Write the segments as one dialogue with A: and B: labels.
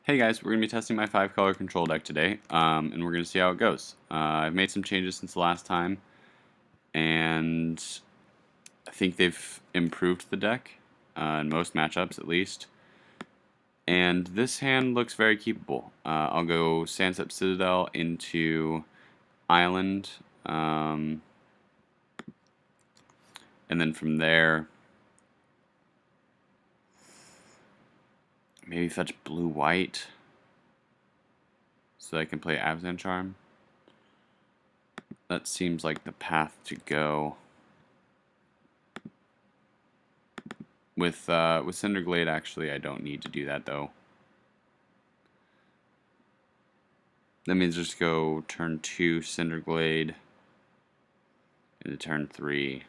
A: Hey guys, we're going to be testing my 5-color control deck today, and we're going to see how it goes. I've made some changes since the last time, and I think they've improved the deck, in most matchups at least. And this hand looks very keepable. I'll go Sandstep Citadel into Island, and then from there, maybe fetch blue-white, so I can play Abzan Charm. That seems like the path to go. With Cinderglade, actually, I don't need to do that though. That means just go turn 2 Cinderglade into turn 3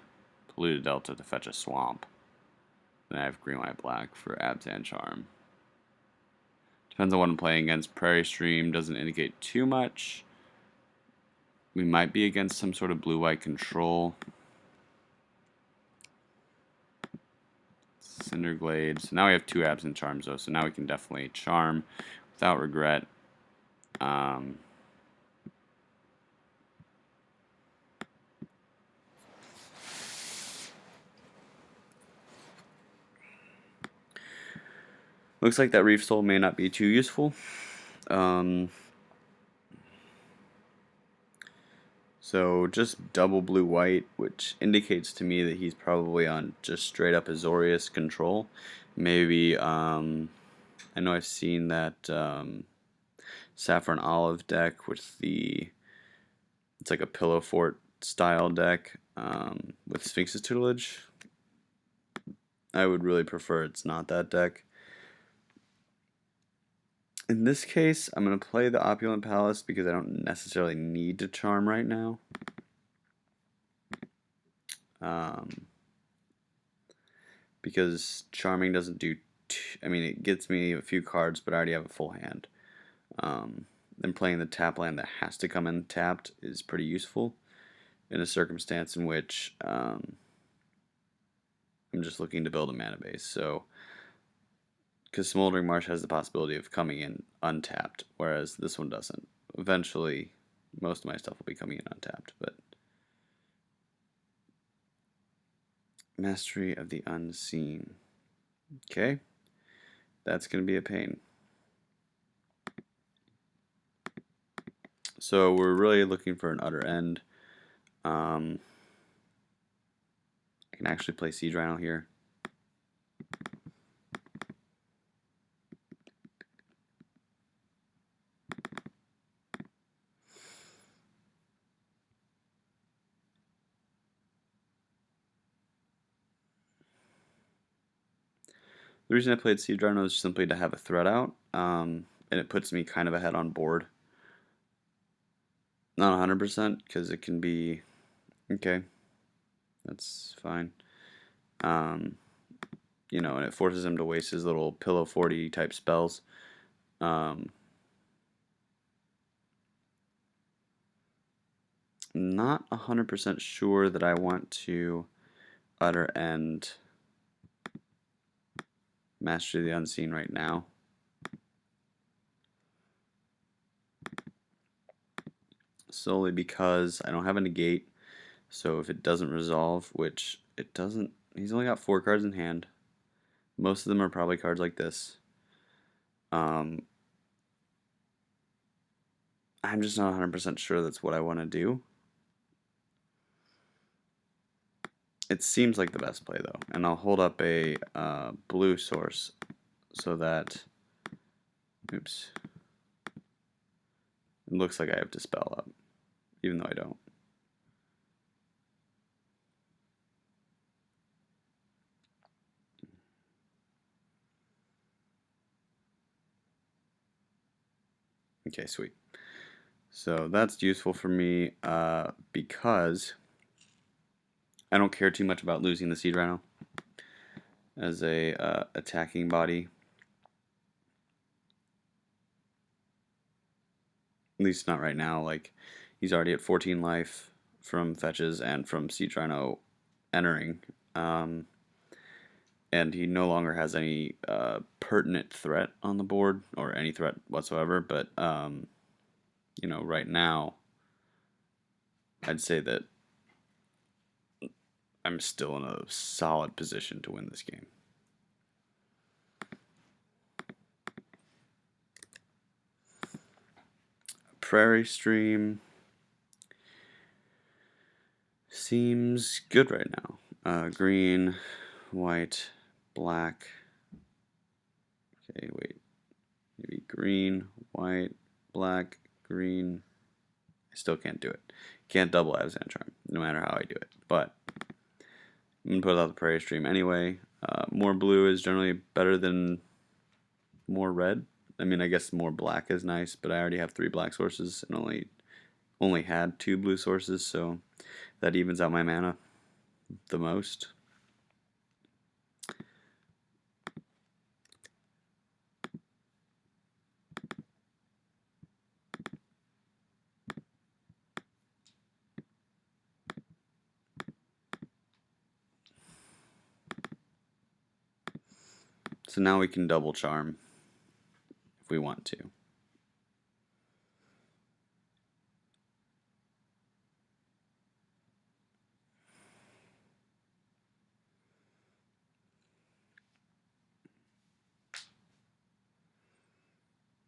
A: Polluted Delta to fetch a swamp. Then I have green, white, black for Abzan Charm. Depends on what I'm playing against. Prairie Stream doesn't indicate too much. We might be against some sort of blue-white control. Cinderglade. So now we have 2 Absent Charms though, so now we can definitely charm without regret. Looks like that Reef Soul may not be too useful. So just double blue-white, which indicates to me that he's probably on just straight up Azorius control. Maybe, I know I've seen that Saffron Olive deck with it's like a Pillow Fort style deck with Sphinx's Tutelage. I would really prefer it's not that deck. In this case, I'm going to play the Opulent Palace because I don't necessarily need to charm right now. Because charming doesn't do... I mean, it gets me a few cards, but I already have a full hand. Then playing the tap land that has to come in tapped is pretty useful in a circumstance in which I'm just looking to build a mana base. So... because Smoldering Marsh has the possibility of coming in untapped, whereas this one doesn't. Eventually, most of my stuff will be coming in untapped, but... Mastery of the Unseen. Okay, that's going to be a pain. So we're really looking for an Utter End. I can actually play Siege Rhino here. The reason I played Siege Rhino is simply to have a threat out, and it puts me kind of ahead on board. Not 100%, because it can be... okay, that's fine. You know, and it forces him to waste his little Pillow 40 type spells. Not 100% sure that I want to Utter End Mastery of the Unseen right now. Solely because I don't have a negate, so if it doesn't resolve, which it doesn't, he's only got 4 cards in hand. Most of them are probably cards like this. I'm just not 100% sure that's what I want to do. It seems like the best play though, and I'll hold up a blue source so that, oops, it looks like I have Dispel up, even though I don't. Okay, sweet. So that's useful for me because I don't care too much about losing the Siege Rhino as a attacking body. At least not right now. Like, he's already at 14 life from fetches and from Siege Rhino entering. and he no longer has any pertinent threat on the board or any threat whatsoever. But right now, I'd say that I'm still in a solid position to win this game. Prairie Stream seems good right now. Green, white, black. Okay, wait. Maybe green, white, black, green. I still can't do it. Can't double Absent Charm, no matter how I do it. But I'm going to put out the Prairie Stream anyway. More blue is generally better than more red. I mean, I guess more black is nice, but I already have 3 black sources and only had 2 blue sources, so that evens out my mana the most. So now we can double charm if we want to.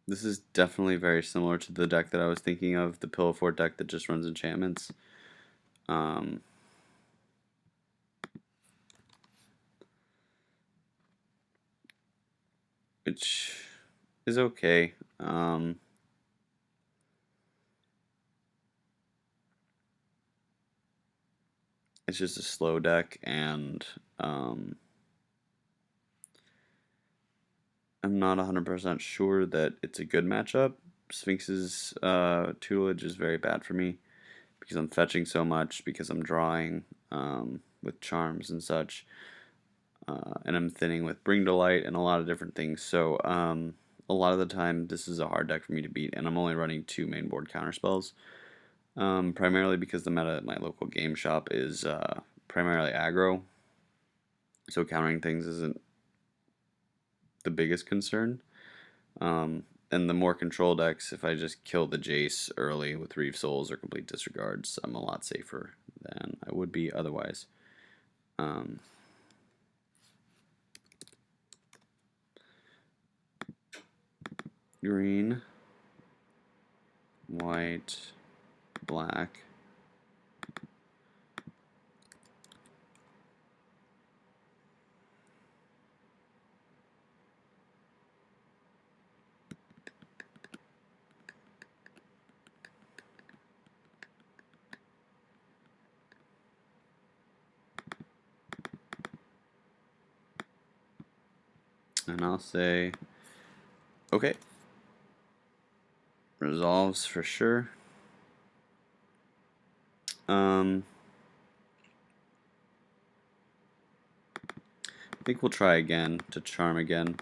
A: This is definitely very similar to the deck that I was thinking of, the Pillow Fort deck that just runs enchantments. Which is okay. It's just a slow deck, and I'm not 100% sure that it's a good matchup. Sphinx's tutelage is very bad for me because I'm fetching so much, because I'm drawing with charms and such, and I'm thinning with Bring to Light and a lot of different things. So a lot of the time, this is a hard deck for me to beat, and I'm only running 2 main board counterspells. Primarily because the meta at my local game shop is primarily aggro, so countering things isn't the biggest concern. And the more control decks, if I just kill the Jace early with Reeve Souls or complete disregards, I'm a lot safer than I would be otherwise. Green, white, black. And I'll say, okay. Resolves for sure. I think we'll try again to charm again.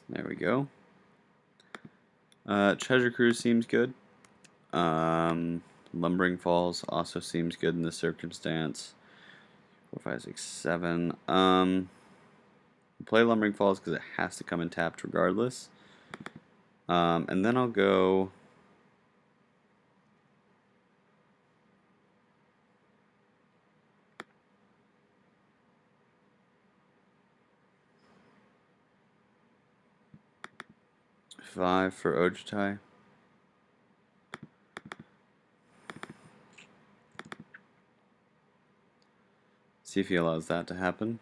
A: There we go. Treasure Cruise seems good. Lumbering Falls also seems good in this circumstance. 4, 5, 6, 7. Play Lumbering Falls because it has to come in tapped regardless. And then I'll go. Five for Ojutai. See if he allows that to happen.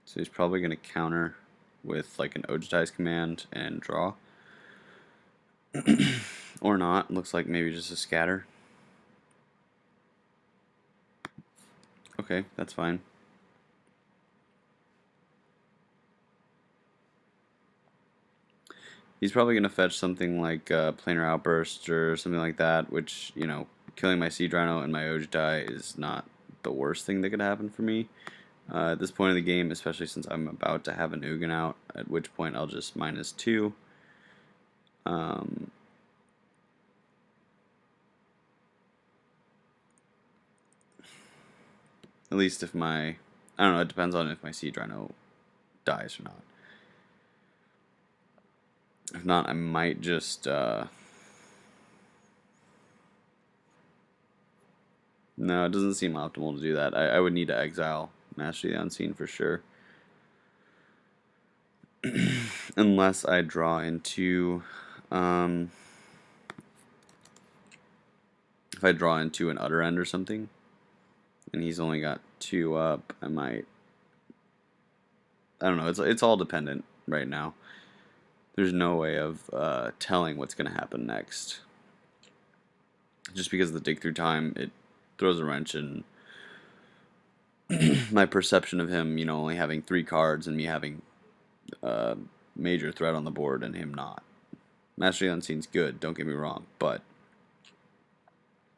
A: So he's probably going to counter with like an Ojutai's command and draw. Or not. Looks like maybe just a scatter. Okay, that's fine. He's probably going to fetch something like Planar Outburst or something like that, which, you know, killing my Sea Drano and my Ojutai is not the worst thing that could happen for me. At this point of the game, especially since I'm about to have an Ugin out, at which point I'll just -2. Um, at least if my... I don't know, it depends on if my Sea Drano dies or not. If not, I might just... no, it doesn't seem optimal to do that. I would need to exile Mastery of the Unseen for sure. Unless I draw into... if I draw into an Utter End or something, and he's only got 2 up, I might... I don't know, it's all dependent right now. There's no way of telling what's going to happen next. Just because of the dig through time, it throws a wrench in my perception of him, you know, only having 3 cards and me having a major threat on the board and him not. Mastery Unseen's good, don't get me wrong, but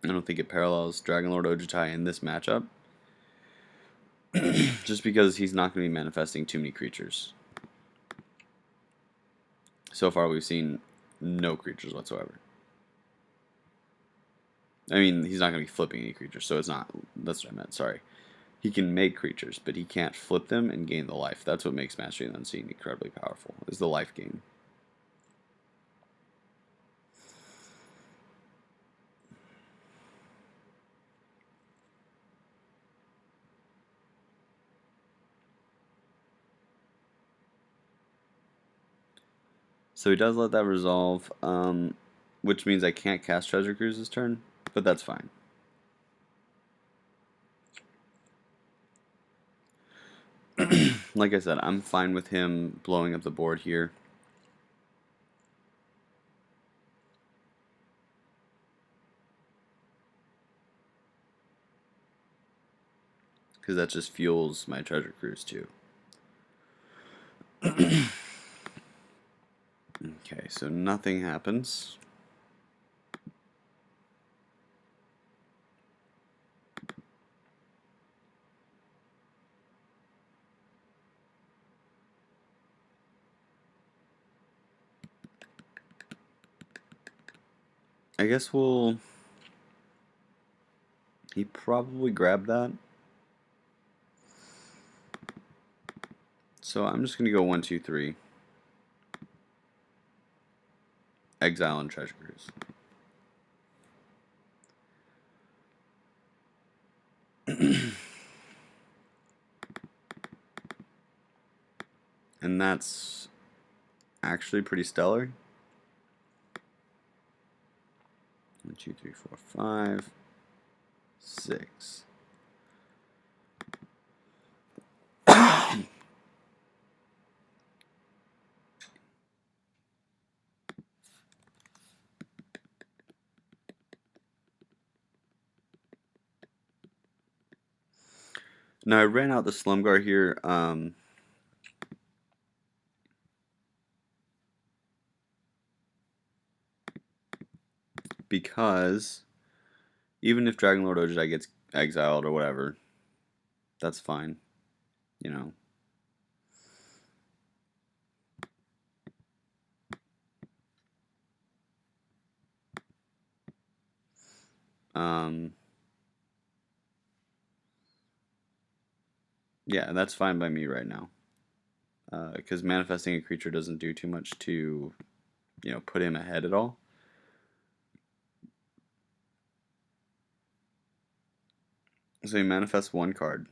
A: I don't think it parallels Dragonlord Ojutai in this matchup. Just because he's not going to be manifesting too many creatures. So far we've seen no creatures whatsoever. I mean, he's not going to be flipping any creatures, so it's not... That's what I meant, sorry. He can make creatures, but he can't flip them and gain the life. That's what makes Mastery of the Unseen incredibly powerful, is the life gain. So he does let that resolve, which means I can't cast Treasure Cruise this turn, but that's fine. Like I said, I'm fine with him blowing up the board here. Because that just fuels my Treasure Cruise too. Okay, so nothing happens. I guess we'll... He probably grabbed that. So I'm just going to go 1, 2, 3. Exile and Treasure Cruise. And that's actually pretty stellar. 1, 2, 3, 4, 5, 6. Now I ran out the Slumgar here because even if Dragonlord Ojai gets exiled or whatever, that's fine, you know. Yeah, that's fine by me right now. Because manifesting a creature doesn't do too much to, you know, put him ahead at all. So he manifests 1 card.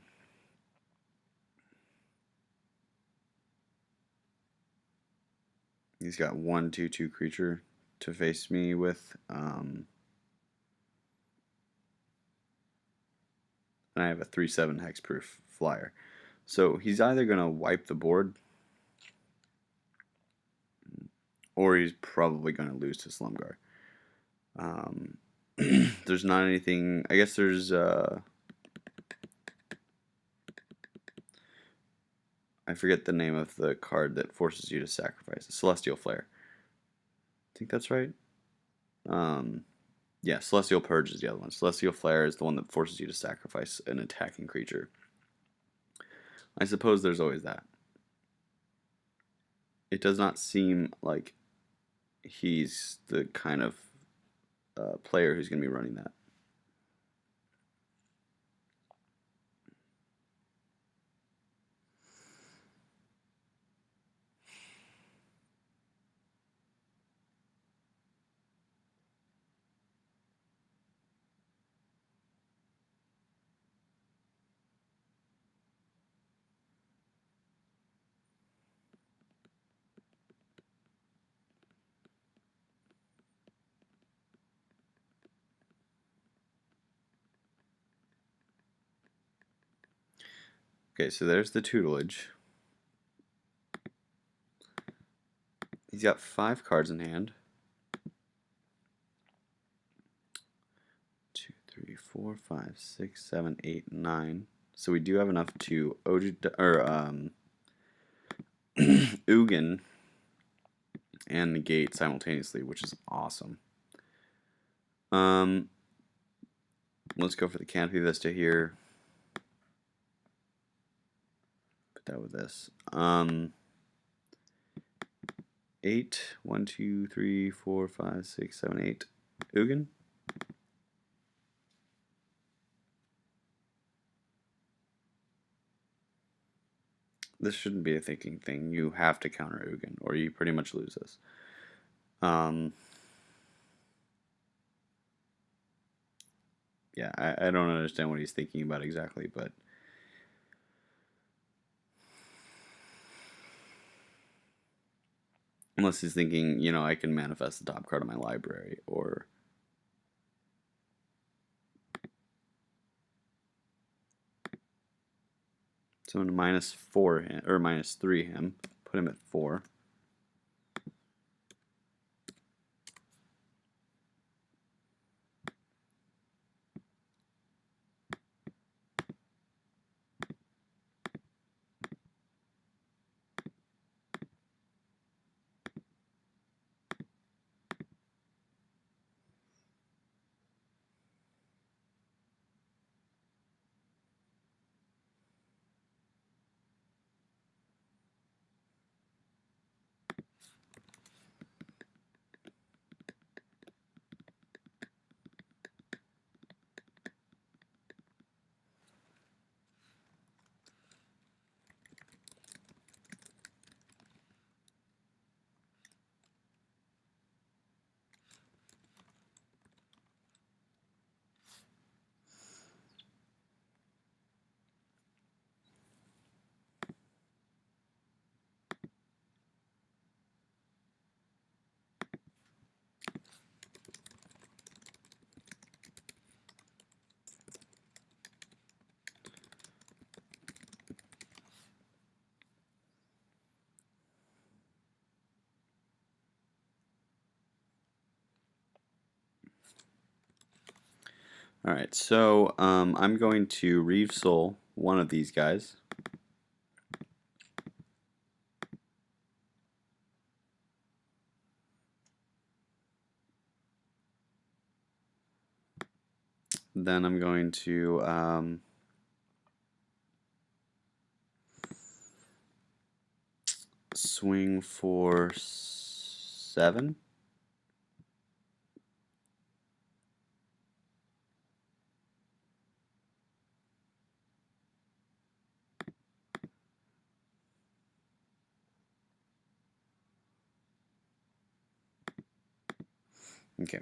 A: He's got 1, 2, 2 creature to face me with. And I have a 3/7 hexproof flyer. So he's either going to wipe the board, or he's probably going to lose to Slumgar. There's not anything... I guess there's... I forget the name of the card that forces you to sacrifice. Celestial Flare. I think that's right. Um, yeah, Celestial Purge is the other one. Celestial Flare is the one that forces you to sacrifice an attacking creature. I suppose there's always that. It does not seem like he's the kind of player who's going to be running that. Okay, so there's the tutelage. He's got 5 cards in hand. 2, 3, 4, 5, 6, 7, 8, 9. So we do have enough to Ugin and negate simultaneously, which is awesome. Let's go for the Canopy Vista here. Put that with this. 8. 1, 2, 3, 4, 5, 6, 7, 8. Ugin. This shouldn't be a thinking thing. You have to counter Ugin, or you pretty much lose this. Yeah, I don't understand what he's thinking about exactly, but unless he's thinking, you know, I can manifest the top card of my library, or so I'm going to -4 him, or -3 him, put him at 4. Alright, so I'm going to Reeve Soul one of these guys. Then I'm going to swing for 7. Okay,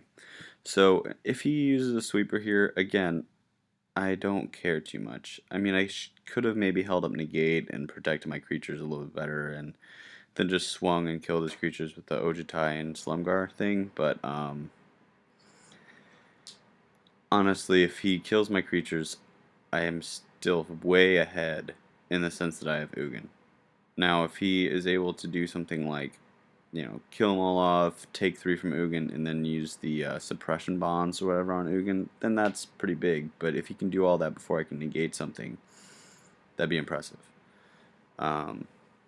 A: so if he uses a sweeper here, again, I don't care too much. I mean, I could have maybe held up negate and protected my creatures a little bit better, and then just swung and killed his creatures with the Ojutai and Slumgar thing, but honestly, if he kills my creatures, I am still way ahead in the sense that I have Ugin. Now, if he is able to do something like, you know, kill them all off, take 3 from Ugin, and then use the suppression bonds or whatever on Ugin, then that's pretty big. But if he can do all that before I can negate something, that'd be impressive.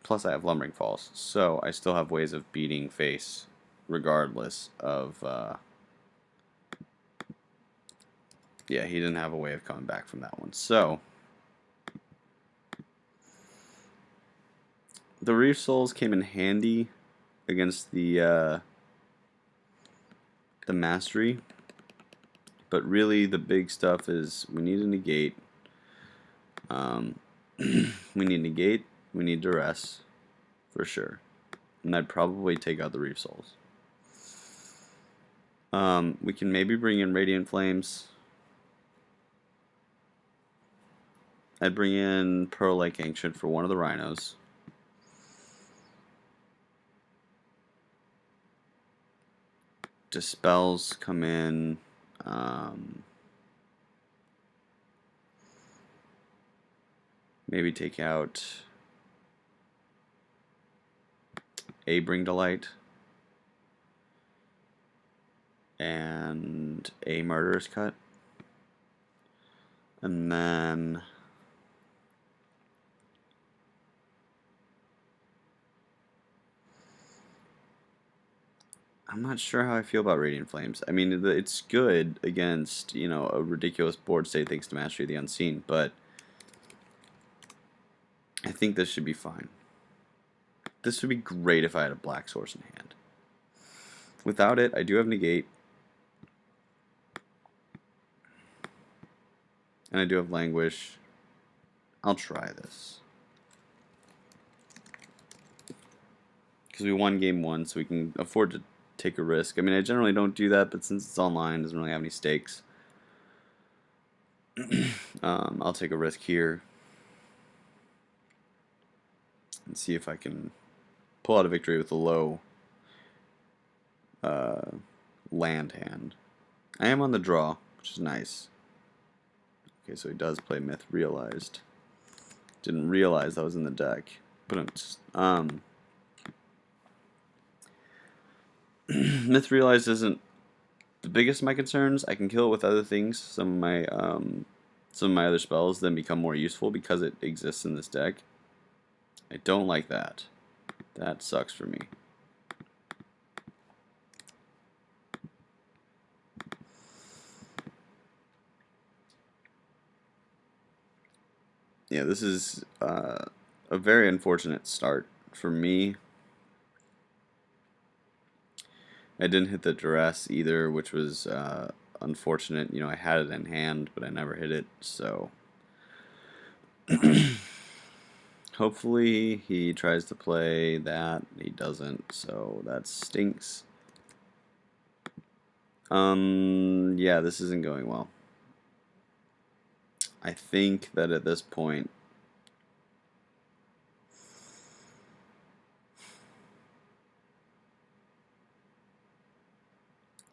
A: Plus I have Lumbering Falls, so I still have ways of beating face regardless of, yeah, he didn't have a way of coming back from that one. So, the Reef Souls came in handy against the Mastery, but really the big stuff is we need a negate. We need negate, we need duress, for sure. And I'd probably take out the Reef Souls. We can maybe bring in Radiant Flames. I'd bring in Pearl Lake Ancient for one of the Rhinos. Dispels come in. Maybe take out a Bring to Light and a Murderous Cut. And then I'm not sure how I feel about Radiant Flames. I mean, it's good against, you know, a ridiculous board state thanks to Mastery of the Unseen, but I think this should be fine. This would be great if I had a black source in hand. Without it, I do have Negate. And I do have Languish. I'll try this. Because we won game one, so we can afford to take a risk. I mean, I generally don't do that, but since it's online, it doesn't really have any stakes. I'll take a risk here. And see if I can pull out a victory with a low land hand. I am on the draw, which is nice. Okay, so he does play Myth Realized. Didn't realize that was in the deck. But Myth Realized isn't the biggest of my concerns. I can kill it with other things. Some of my other spells then become more useful because it exists in this deck. I don't like that. That sucks for me. Yeah, this is a very unfortunate start for me. I didn't hit the duress either, which was unfortunate. You know, I had it in hand, but I never hit it, so hopefully he tries to play that. He doesn't, so that stinks. Yeah, this isn't going well. I think that at this point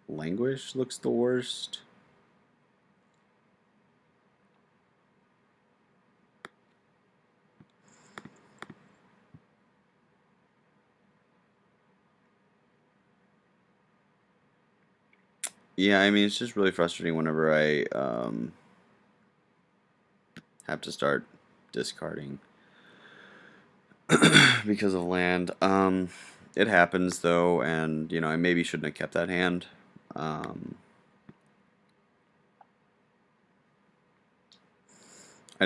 A: Languish looks the worst. Yeah, I mean, it's just really frustrating whenever I have to start discarding because of land. It happens though, and you know, I maybe shouldn't have kept that hand. I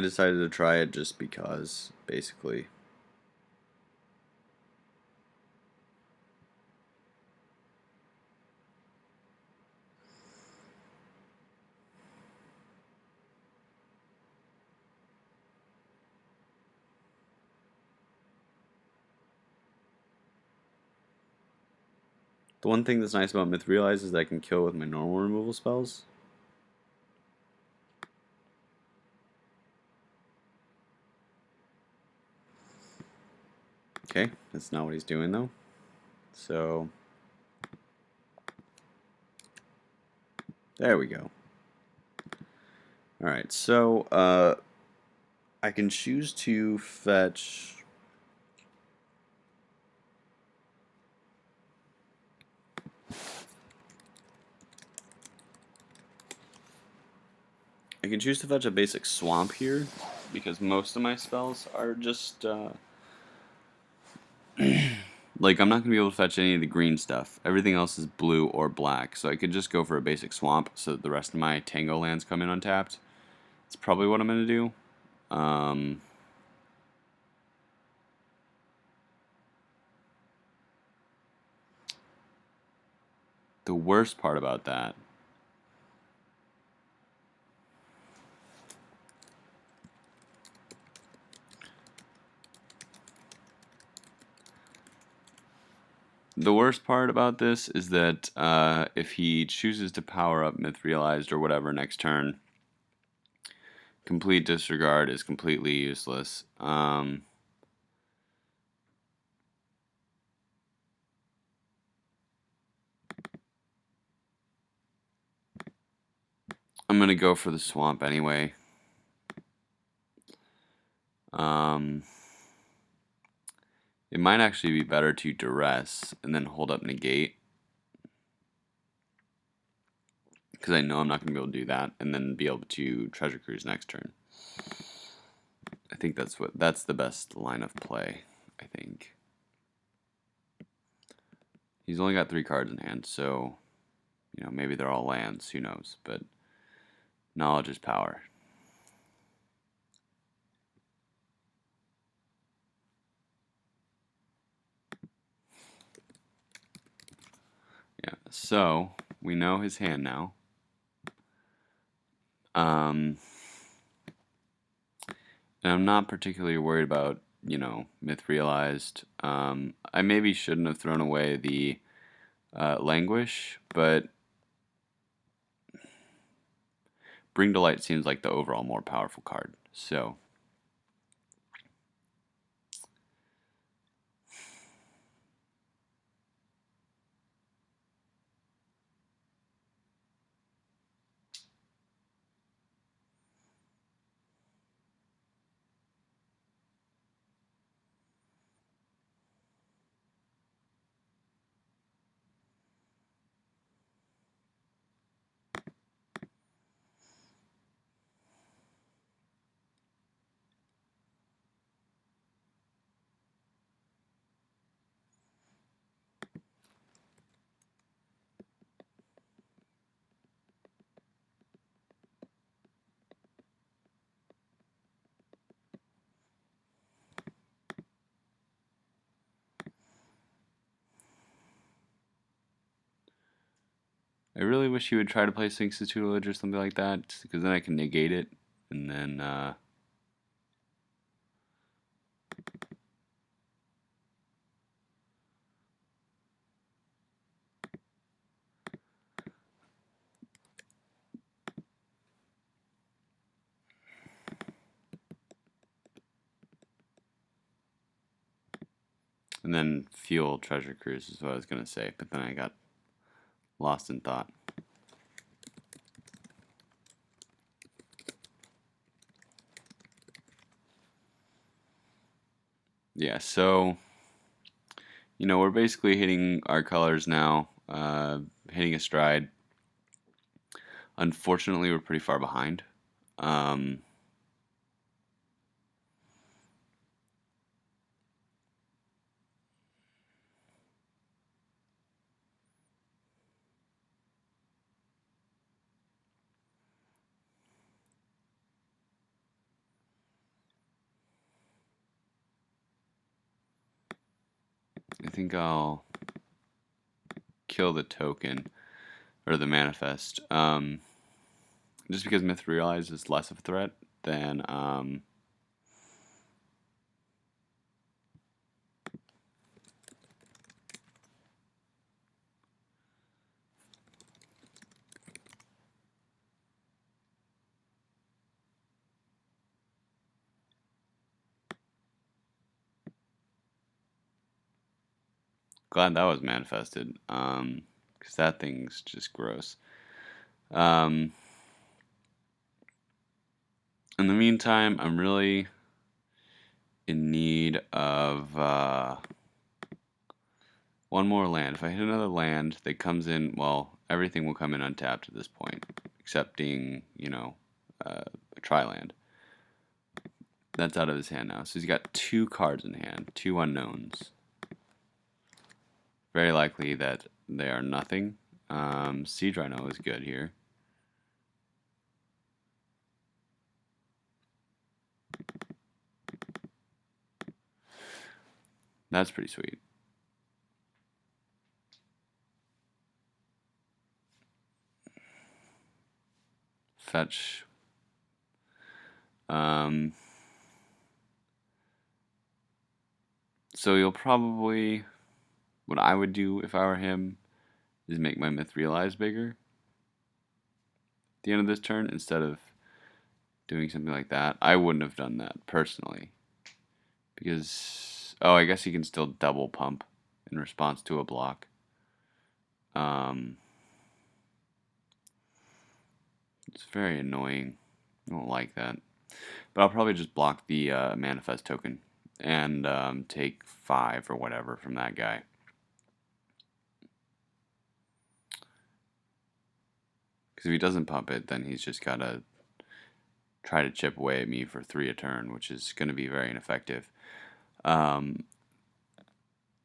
A: decided to try it just because, basically. The one thing that's nice about Myth Realize is that I can kill with my normal removal spells. Okay, that's not what he's doing though. So, there we go. Alright, so, I can choose to fetch... I can choose to fetch a basic swamp here, because most of my spells are just Like, I'm not going to be able to fetch any of the green stuff. Everything else is blue or black, so I could just go for a basic swamp so that the rest of my Tango lands come in untapped. That's probably what I'm going to do. The worst part about that this is that if he chooses to power up Myth Realized or whatever next turn, complete disregard is completely useless. I'm going to go for the swamp anyway. It might actually be better to duress and then hold up negate, because I know I'm not going to be able to do that, and then be able to treasure cruise next turn. I think that's the best line of play. I think he's only got 3 cards in hand, so maybe they're all lands. Who knows? But knowledge is power. Yeah. So we know his hand now. And I'm not particularly worried about Myth Realized. I maybe shouldn't have thrown away the Languish, but Bring to Light seems like the overall more powerful card. So I really wish he would try to play Sphinx's Tutelage or something like that, because then I can negate it, and then fuel Treasure Cruise is what I was gonna say, but then I got lost in thought. Yeah, so we're basically hitting our colors now, hitting a stride. Unfortunately, we're pretty far behind. I think I'll kill the token or the manifest, just because Myth Realize is less of a threat than glad that was manifested, because that thing's just gross. In the meantime, I'm really in need of one more land. If I hit another land that comes in, well, everything will come in untapped at this point, excepting, a tri-land. That's out of his hand now. So he's got 2 cards in hand, 2 unknowns. very likely that they are nothing. Siege Rhino is good here. That's pretty sweet. Fetch. So you'll probably, what I would do if I were him is make my myth realize bigger at the end of this turn instead of doing something like that. I wouldn't have done that personally because, oh, I guess he can still double pump in response to a block. It's very annoying. I don't like that. But I'll probably just block the manifest token and take 5 or whatever from that guy. Because if he doesn't pump it, then he's just got to try to chip away at me for 3 a turn, which is going to be very ineffective.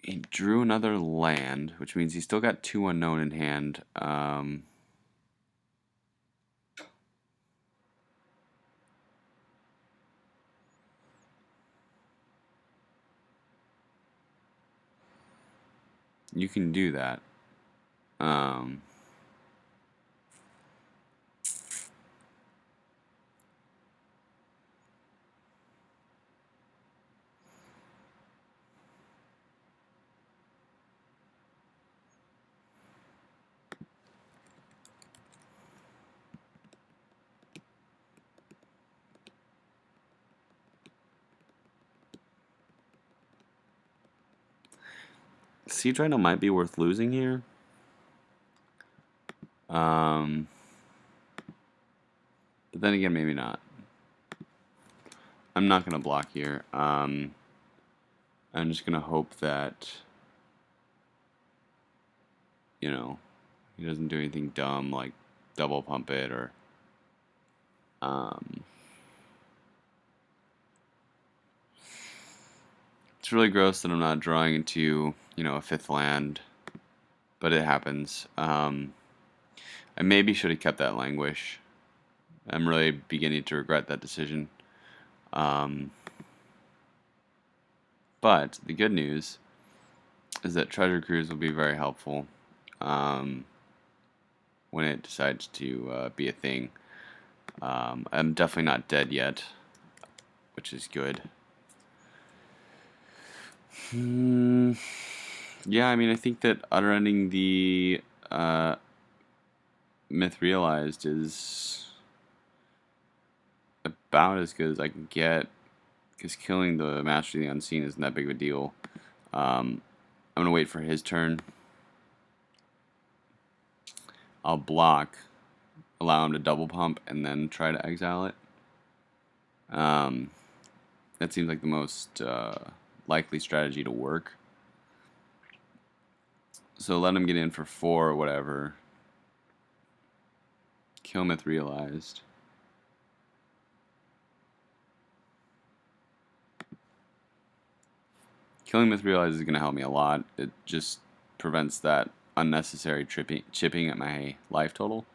A: He drew another land, which means he's still got 2 unknown in hand. You can do that. Siege Rhino might be worth losing here. But then again, maybe not. I'm not going to block here. I'm just going to hope that, you know, he doesn't do anything dumb like double pump it or... It's really gross that I'm not drawing into, you know, a 5th land, but it happens. I maybe should have kept that Languish. I'm really beginning to regret that decision. But the good news is that Treasure Cruise will be very helpful when it decides to be a thing. I'm definitely not dead yet, which is good. Yeah, I mean, I think that utter-ending the myth realized is about as good as I can get, because killing the Master of the Unseen isn't that big of a deal. I'm going to wait for his turn. I'll block, allow him to double pump, and then try to exile it. That seems like the most likely strategy to work. So let him get in for 4 or whatever. Kill myth realized. Killing myth realized is going to help me a lot. It just prevents that unnecessary chipping at my life total.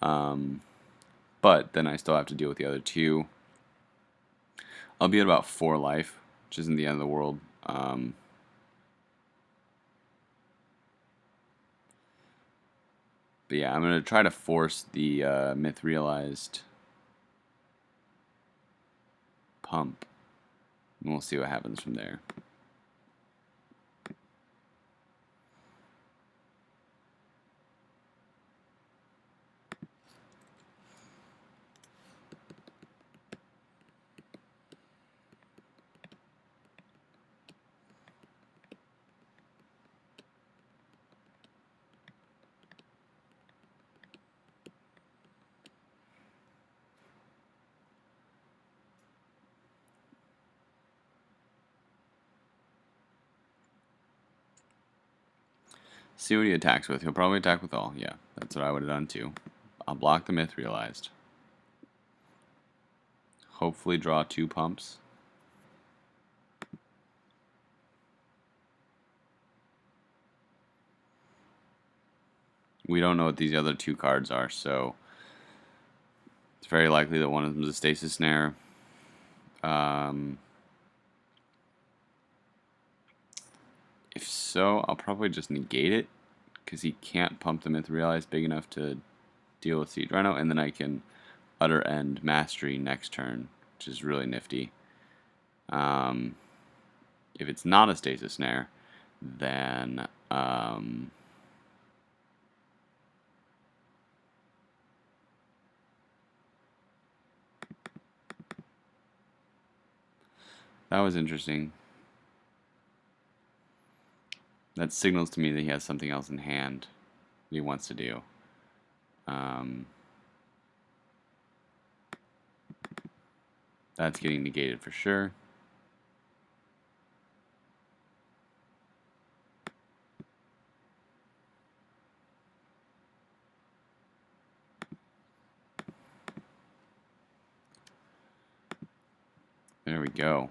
A: But then I still have to deal with the other 2. I'll be at about 4 life, which isn't the end of the world. But yeah, I'm going to try to force the myth realized pump. And we'll see what happens from there. See what he attacks with. He'll probably attack with all. Yeah, that's what I would have done too. I'll block the myth realized. Hopefully draw 2 pumps. We don't know what these other two cards are, so it's very likely that one of them is a Stasis Snare. If so, I'll probably just negate it, because he can't pump the Mythrealize big enough to deal with Siege Rhino, and then I can Utter End Mastery next turn, which is really nifty. If it's not a Stasis Snare, then that was interesting. That signals to me that he has something else in hand that he wants to do. That's getting negated for sure. There we go.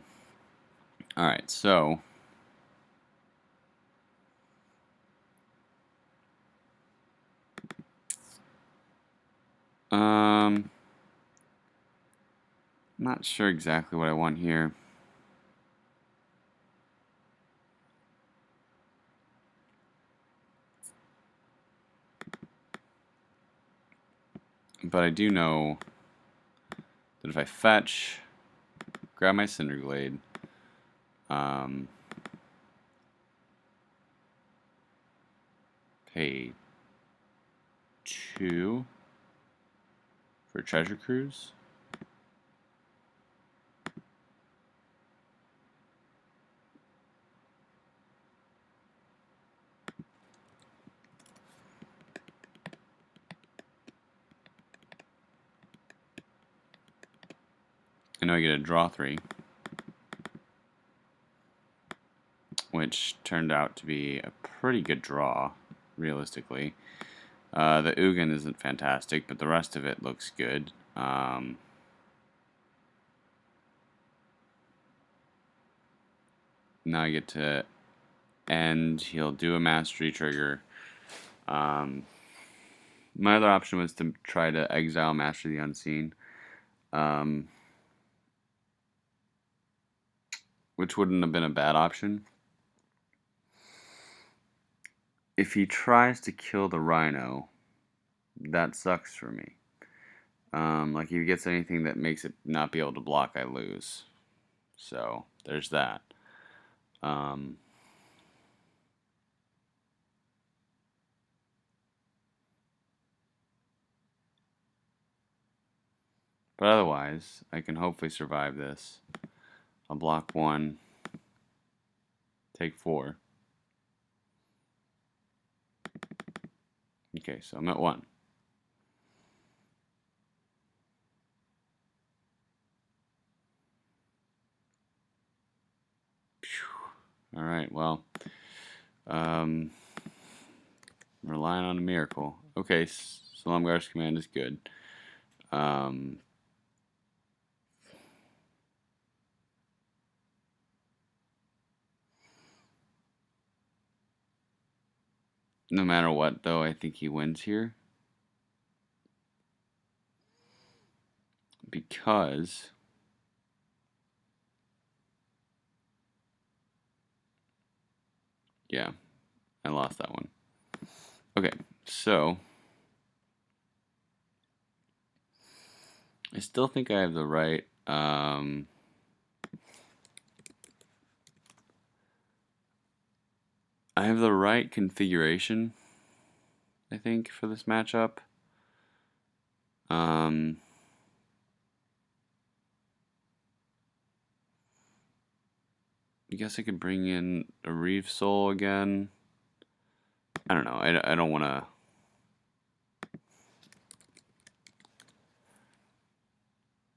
A: Alright, so not sure exactly what I want here. But I do know that if I fetch, grab my Cinderglade, pay 2 for Treasure Cruise. I know I get a draw 3, which turned out to be a pretty good draw, realistically. The Ugin isn't fantastic, but the rest of it looks good. Now I get to end. He'll do a mastery trigger. My other option was to try to exile Master the Unseen, which wouldn't have been a bad option. If he tries to kill the Rhino, that sucks for me. Like, if he gets anything that makes it not be able to block, I lose. So, there's that. But otherwise, I can hopefully survive this. I'll block 1, take 4. Okay, so I'm at 1. Alright, well, relying on a miracle. Okay, Solemgar's command is good. No matter what, though, I think he wins here. Because yeah, I lost that one. Okay, so I still think I have the right configuration, I think, for this matchup. I guess I could bring in a Reef Soul again. I don't know. I don't want to.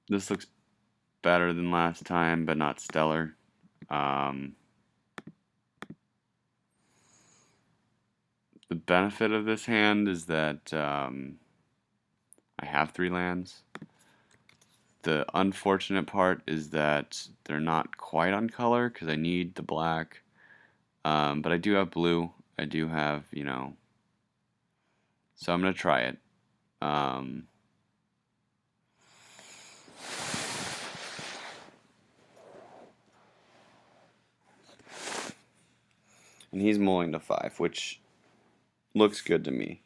A: This looks better than last time, but not stellar. The benefit of this hand is that I have 3 lands. The unfortunate part is that they're not quite on color because I need the black. But I do have blue. I do have, So I'm going to try it. And he's mulling to 5, which looks good to me.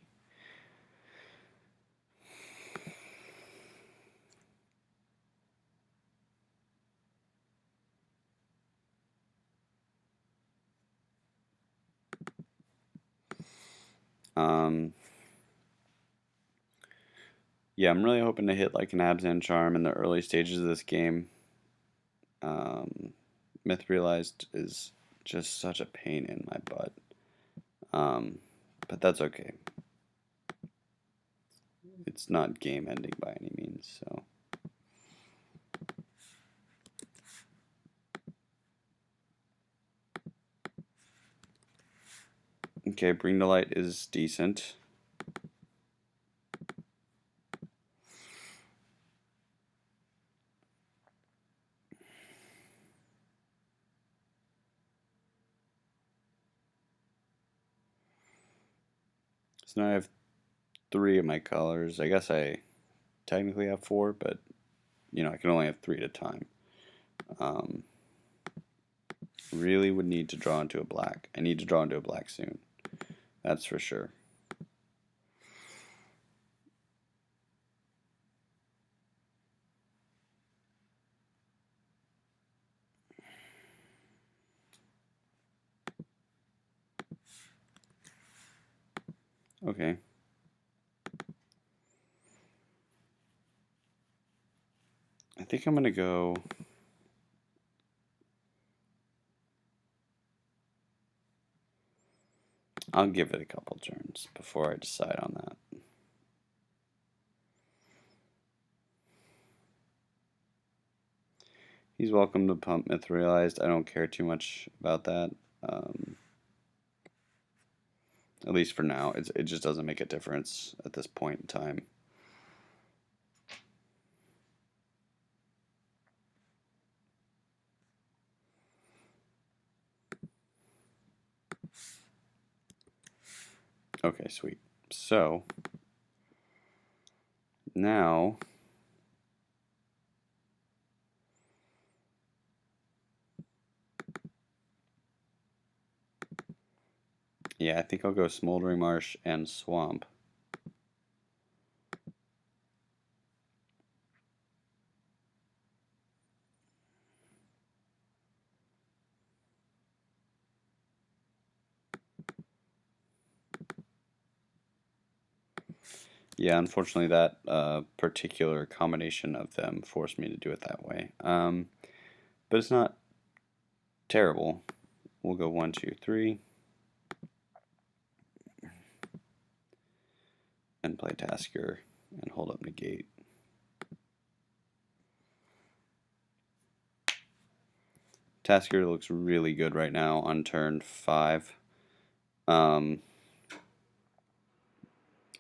A: Yeah, I'm really hoping to hit like an Abzan Charm in the early stages of this game. Myth Realized is just such a pain in my butt. But that's okay. It's not game ending by any means, so. Okay, Bring to Light is decent. So now I have 3 of my colors. I guess I technically have 4, but I can only have 3 at a time. Really would need to draw into a black. I need to draw into a black soon. That's for sure. Okay. I think I'm going to go... I'll give it a couple turns before I decide on that. He's welcome to pump Myth Realized. I don't care too much about that. At least for now. It just doesn't make a difference at this point in time. Okay, sweet. So, now... Yeah, I think I'll go Smoldering Marsh and Swamp. Yeah, unfortunately that particular combination of them forced me to do it that way. But it's not terrible. We'll go 1, 2, 3. And play Tasker and hold up Negate. Tasker looks really good right now on turn 5. And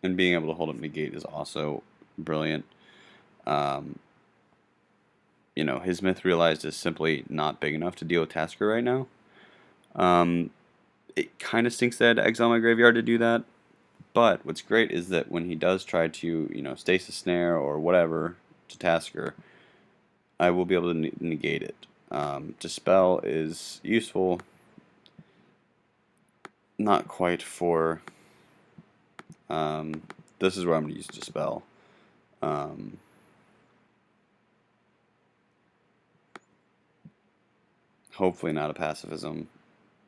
A: being able to hold up Negate is also brilliant. His Myth Realized is simply not big enough to deal with Tasker right now. It kind of stinks that I had to exile my graveyard to do that. But what's great is that when he does try to, Stasis Snare or whatever to Tasker, I will be able to negate it. Dispel is useful, not quite for... this is where I'm going to use Dispel. Hopefully not a Pacifism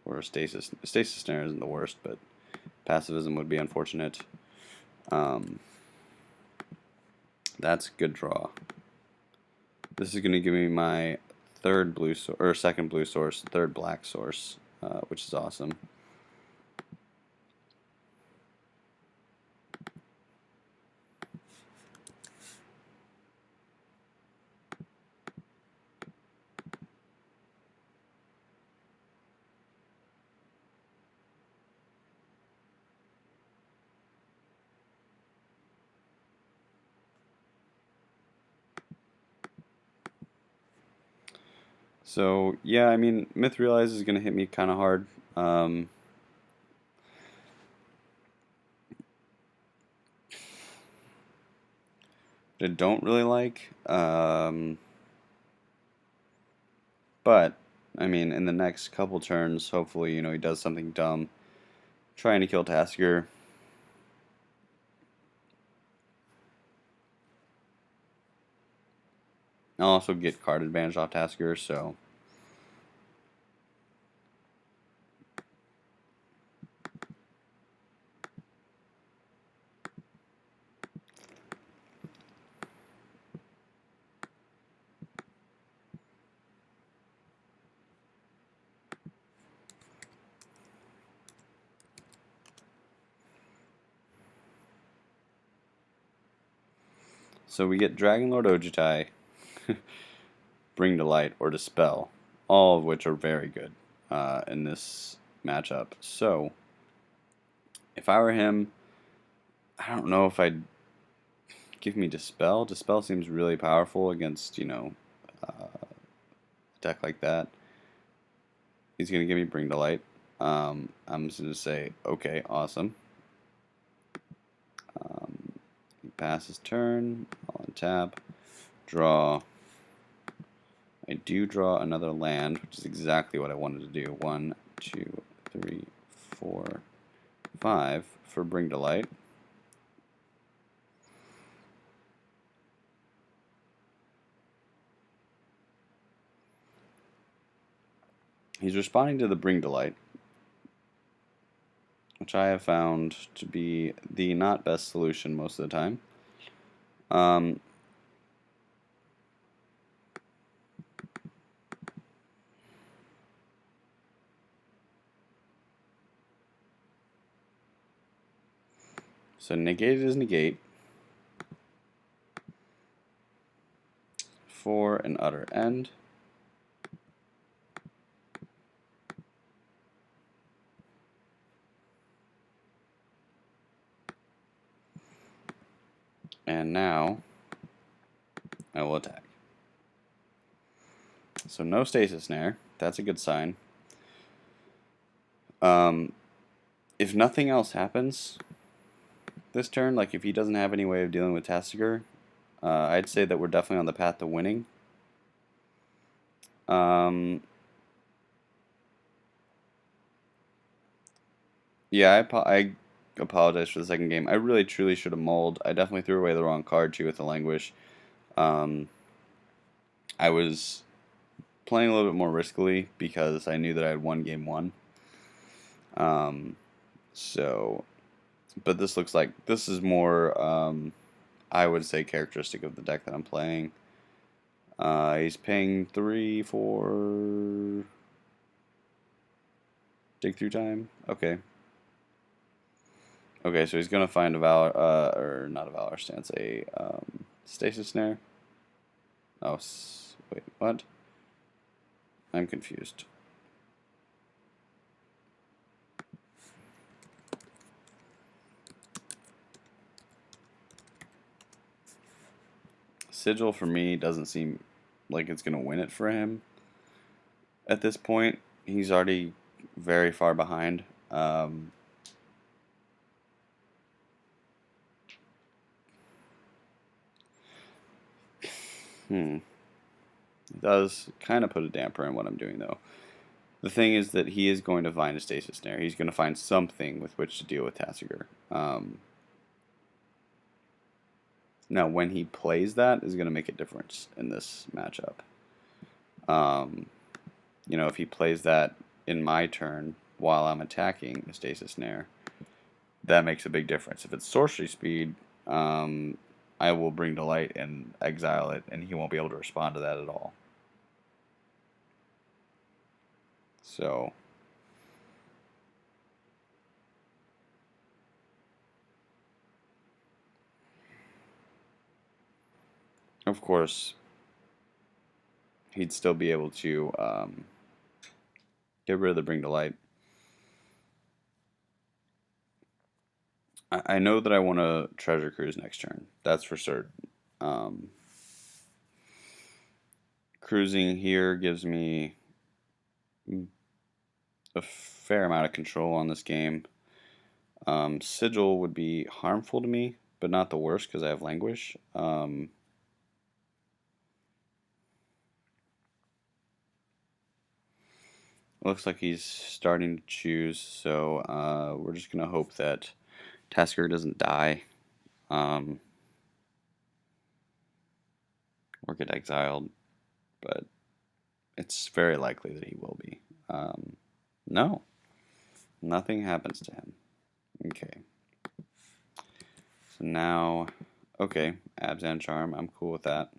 A: or a Stasis. Stasis Snare isn't the worst, but Pacifism would be unfortunate. That's a good draw. This is going to give me my third blue or second blue source, third black source, which is awesome. So yeah, I mean, Myth Realize is going to hit me kind of hard. I don't really like. But, I mean, in the next couple turns, hopefully, he does something dumb. Trying to kill Tasker. I'll also get card advantage off Tasker, so. So we get Dragon Lord Ojutai, Bring to Light, or Dispel, all of which are very good in this matchup. So, if I were him, I don't know if I'd give me Dispel. Dispel seems really powerful against, a deck like that. He's going to give me Bring to Light. I'm just going to say, okay, awesome. He passes turn, I'll untap, draw. I do draw another land, which is exactly what I wanted to do. 1, 2, 3, 4, 5 for Bring to Light. He's responding to the Bring to Light, which I have found to be the not best solution most of the time. So negate is negate for an utter end. And now I will attack. So no Stasis Snare. That's a good sign. If nothing else happens this turn, like if he doesn't have any way of dealing with Tastiger, I'd say that we're definitely on the path to winning. Yeah, I apologize for the second game. I really truly should have mulled. I definitely threw away the wrong card too with the Languish. I was playing a little bit more riskily because I knew that I had won game one. So, but this looks like this is more, I would say, characteristic of the deck that I'm playing. He's paying 3 for dig through time. Okay. Okay, so he's gonna find a Valor, or not a Valor Stance, a Stasis Snare. Oh, wait, what? I'm confused. Sigil for me doesn't seem like it's gonna win it for him at this point. He's already very far behind. It does kind of put a damper in what I'm doing, though. The thing is that he is going to find a Stasis Snare. He's going to find something with which to deal with Tassiger. Now, when he plays that is going to make a difference in this matchup. If he plays that in my turn while I'm attacking the Stasis Snare, that makes a big difference. If it's Sorcery Speed, I will Bring to Light and exile it, and he won't be able to respond to that at all. So, of course, he'd still be able to get rid of the Bring to Light. I know that I want to Treasure Cruise next turn. That's for certain. Cruising here gives me a fair amount of control on this game. Sigil would be harmful to me, but not the worst because I have Languish. Looks like he's starting to choose, so we're just gonna hope that Tasker doesn't die or get exiled, but it's very likely that he will be. No, nothing happens to him. Okay. So now, okay, Abzan Charm, I'm cool with that.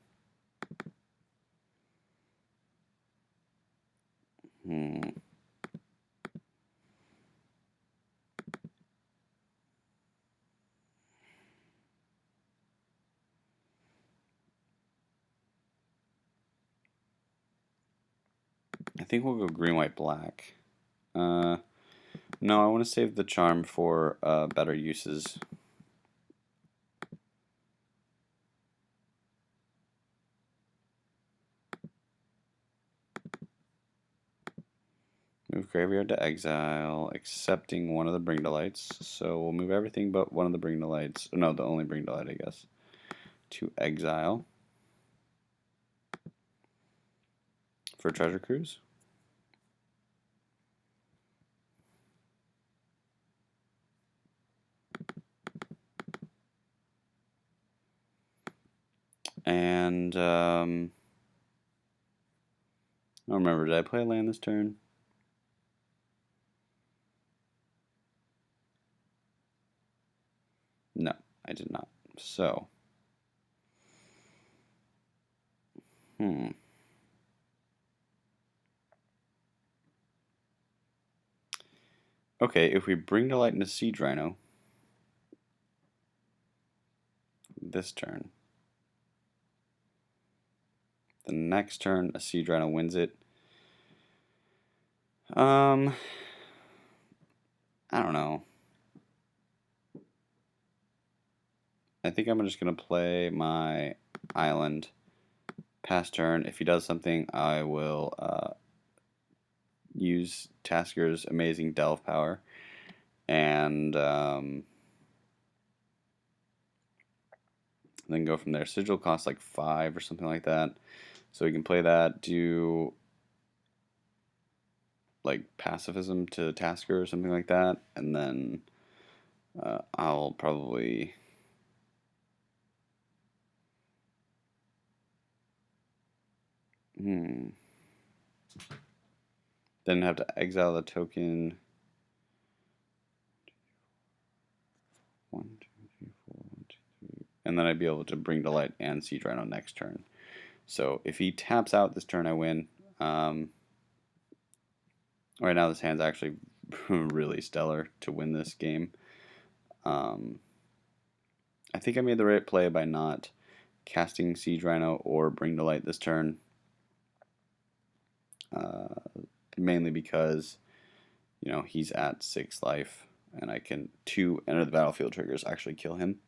A: I think we'll go green, white, black. No, I want to save the charm for better uses. Move graveyard to exile, accepting one of the Bring Delights. So we'll move everything but one of the Bring Delights. No, the only Bring Delight, I guess. To exile. For Treasure Cruise. And, I don't remember, did I play a land this turn? No, I did not. So, Okay, if we Bring to Light into Siege Rhino this turn, the next turn a Siege Rhino wins it. I don't know. I think I'm just gonna play my island pass turn. If he does something, I will use Tasker's amazing delve power and then go from there. Sigil costs like 5 or something like that, so we can play that. Do like pacifism to Tasker or something like that, and then I'll probably then have to exile the token. 1, 2, 3, 4, 1, 2, 3. And then I'd be able to Bring to Light and Siege Rhino next turn. So if he taps out this turn, I win. Right now, this hand's actually really stellar to win this game. I think I made the right play by not casting Siege Rhino or Bring to Light this turn. Mainly because, you know, he's at 6 life, and I can 2 enter the battlefield triggers actually kill him.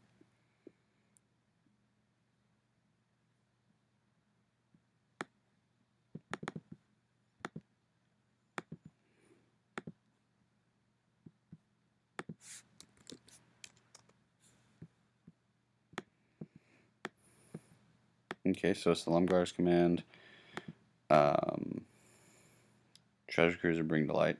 A: Okay, so Slumgar's command. Treasure Cruiser Bring to Light.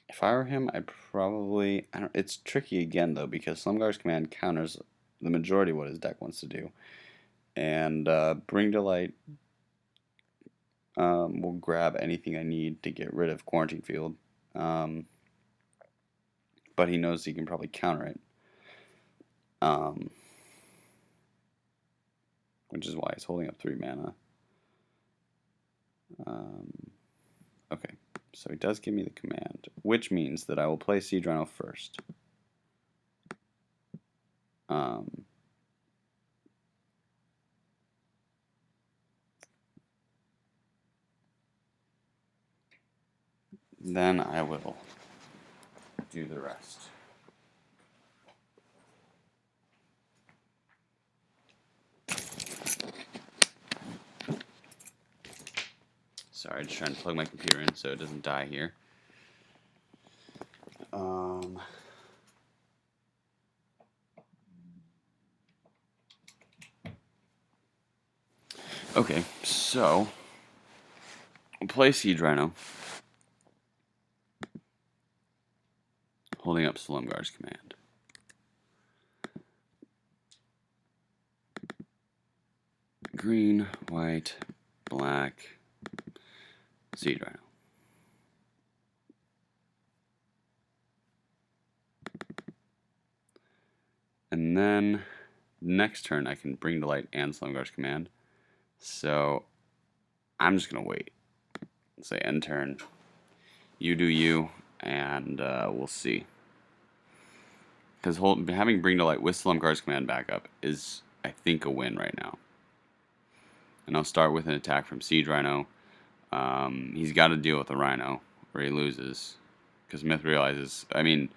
A: If I were him, I'd probably... it's tricky again, though, because Slumgar's command counters the majority of what his deck wants to do. And Bring to Light will grab anything I need to get rid of Quarantine Field. But he knows he can probably counter it. Which is why he's holding up 3 mana. Okay, so he does give me the command, which means that I will play Siege Rhino first. Then I will do the rest. Sorry, just trying to plug my computer in so it doesn't die here. Okay, so we'll play Siege Rhino, holding up Slumguard's command. Green, white, black, Siege Rhino. And then next turn I can bring to light and Slumguard's command. So I'm just gonna wait. Say end turn. You do you, and we'll see. Because having bring to light with Slumguard's command backup is, I think, a win right now. And I'll start with an attack from Siege Rhino. He's got to deal with the Rhino, or he loses. Because Myth realizes, I mean,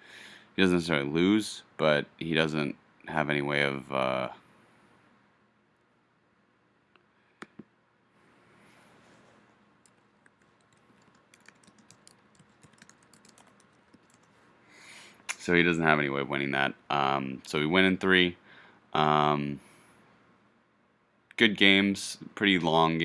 A: he doesn't necessarily lose, but he doesn't have any way of... So he doesn't have any way of winning that. So we win in 3. Good games, pretty long games.